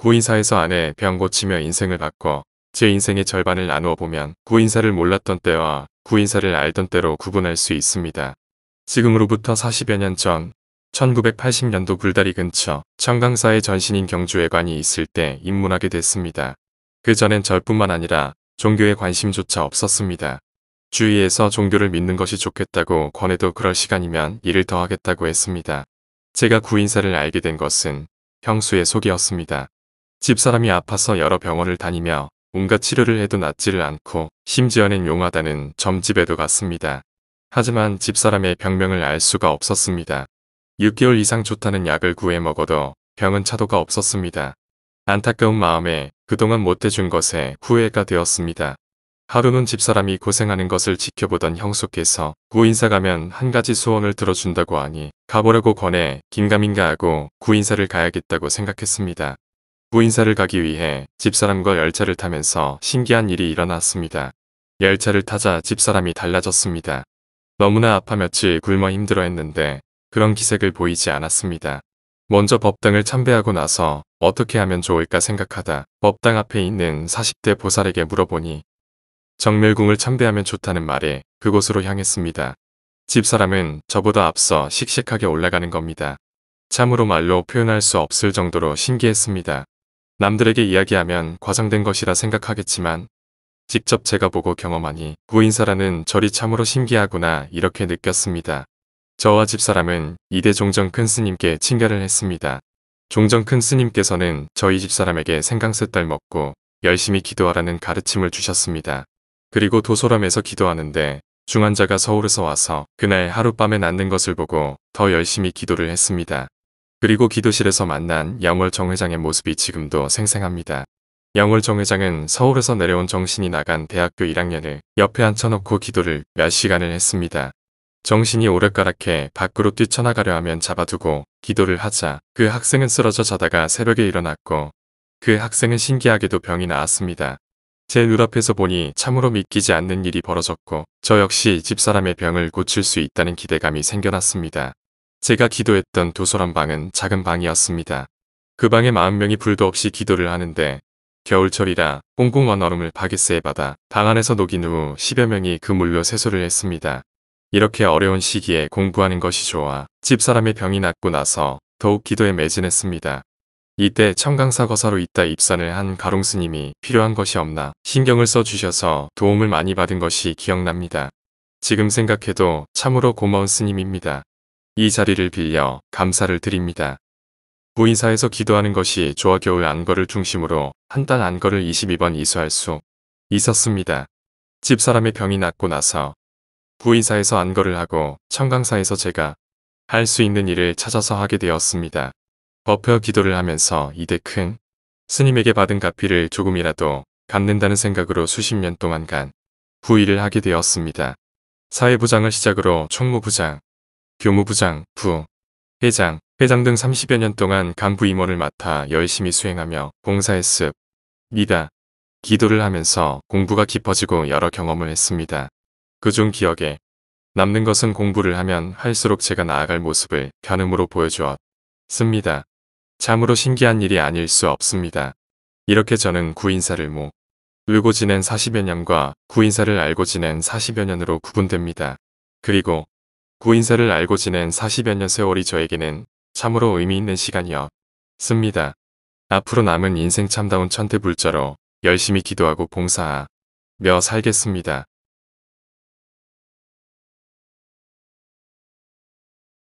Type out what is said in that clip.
구인사에서 아내 병 고치며 인생을 바꿔 제 인생의 절반을 나누어 보면 구인사를 몰랐던 때와 구인사를 알던 때로 구분할 수 있습니다. 지금으로부터 40여 년 전 1980년도 불다리 근처 청강사의 전신인 경주회관이 있을 때 입문하게 됐습니다. 그 전엔 절뿐만 아니라 종교에 관심조차 없었습니다. 주위에서 종교를 믿는 것이 좋겠다고 권해도 그럴 시간이면 일을 더 하겠다고 했습니다. 제가 구인사를 알게 된 것은 형수의 속이었습니다. 집사람이 아파서 여러 병원을 다니며 온갖 치료를 해도 낫지를 않고 심지어는 용하다는 점집에도 갔습니다. 하지만 집사람의 병명을 알 수가 없었습니다. 6개월 이상 좋다는 약을 구해 먹어도 병은 차도가 없었습니다. 안타까운 마음에 그동안 못해준 것에 후회가 되었습니다. 하루는 집사람이 고생하는 것을 지켜보던 형수께서 구인사 가면 한 가지 소원을 들어준다고 하니 가보라고 권해 긴가민가하고 구인사를 가야겠다고 생각했습니다. 구인사를 가기 위해 집사람과 열차를 타면서 신기한 일이 일어났습니다. 열차를 타자 집사람이 달라졌습니다. 너무나 아파 며칠 굶어 힘들어했는데 그런 기색을 보이지 않았습니다. 먼저 법당을 참배하고 나서 어떻게 하면 좋을까 생각하다 법당 앞에 있는 40대 보살에게 물어보니 정멸궁을 참배하면 좋다는 말에 그곳으로 향했습니다. 집사람은 저보다 앞서 씩씩하게 올라가는 겁니다. 참으로 말로 표현할 수 없을 정도로 신기했습니다. 남들에게 이야기하면 과장된 것이라 생각하겠지만 직접 제가 보고 경험하니 구인사라는 절이 참으로 신기하구나 이렇게 느꼈습니다. 저와 집사람은 이대 종정 큰 스님께 친가를 했습니다. 종정 큰 스님께서는 저희 집사람에게 생강새딸 먹고 열심히 기도하라는 가르침을 주셨습니다. 그리고 도소람에서 기도하는데 중환자가 서울에서 와서 그날 하룻밤에 낫는 것을 보고 더 열심히 기도를 했습니다. 그리고 기도실에서 만난 영월 정회장의 모습이 지금도 생생합니다. 영월 정회장은 서울에서 내려온 정신이 나간 대학교 1학년을 옆에 앉혀놓고 기도를 몇 시간을 했습니다. 정신이 오르가락해 밖으로 뛰쳐나가려 하면 잡아두고 기도를 하자 그 학생은 쓰러져 자다가 새벽에 일어났고 그 학생은 신기하게도 병이 나았습니다. 제 눈앞에서 보니 참으로 믿기지 않는 일이 벌어졌고 저 역시 집사람의 병을 고칠 수 있다는 기대감이 생겨났습니다. 제가 기도했던 도소람 방은 작은 방이었습니다. 그 방에 40명이 불도 없이 기도를 하는데 겨울철이라 꽁꽁 얼음을 바게스에 받아 방 안에서 녹인 후 10여 명이 그 물로 세수를 했습니다. 이렇게 어려운 시기에 공부하는 것이 좋아 집사람의 병이 낫고 나서 더욱 기도에 매진했습니다. 이때 청강사 거사로 있다 입산을 한 가롱스님이 필요한 것이 없나 신경을 써주셔서 도움을 많이 받은 것이 기억납니다. 지금 생각해도 참으로 고마운 스님입니다. 이 자리를 빌려 감사를 드립니다. 구인사에서 기도하는 것이 좋아 겨울 안거를 중심으로 한 달 안거를 22번 이수할 수 있었습니다. 집사람의 병이 낫고 나서 구인사에서 안거를 하고 청강사에서 제가 할 수 있는 일을 찾아서 하게 되었습니다. 법회 기도를 하면서 이대 큰 스님에게 받은 갚이를 조금이라도 갚는다는 생각으로 수십 년 동안간 부일을 하게 되었습니다. 사회부장을 시작으로 총무부장, 교무부장, 부, 회장 등 30여 년 동안 간부 임원을 맡아 열심히 수행하며 봉사했습니다. 기도를 하면서 공부가 깊어지고 여러 경험을 했습니다. 그중 기억에 남는 것은 공부를 하면 할수록 제가 나아갈 모습을 변음으로 보여주었습니다. 참으로 신기한 일이 아닐 수 없습니다. 이렇게 저는 구인사를 모르고 지낸 40여 년과 구인사를 알고 지낸 40여 년으로 구분됩니다. 그리고 구인사를 알고 지낸 40여 년 세월이 저에게는 참으로 의미 있는 시간이었습니다. 앞으로 남은 인생 참다운 천태불자로 열심히 기도하고 봉사하며 살겠습니다.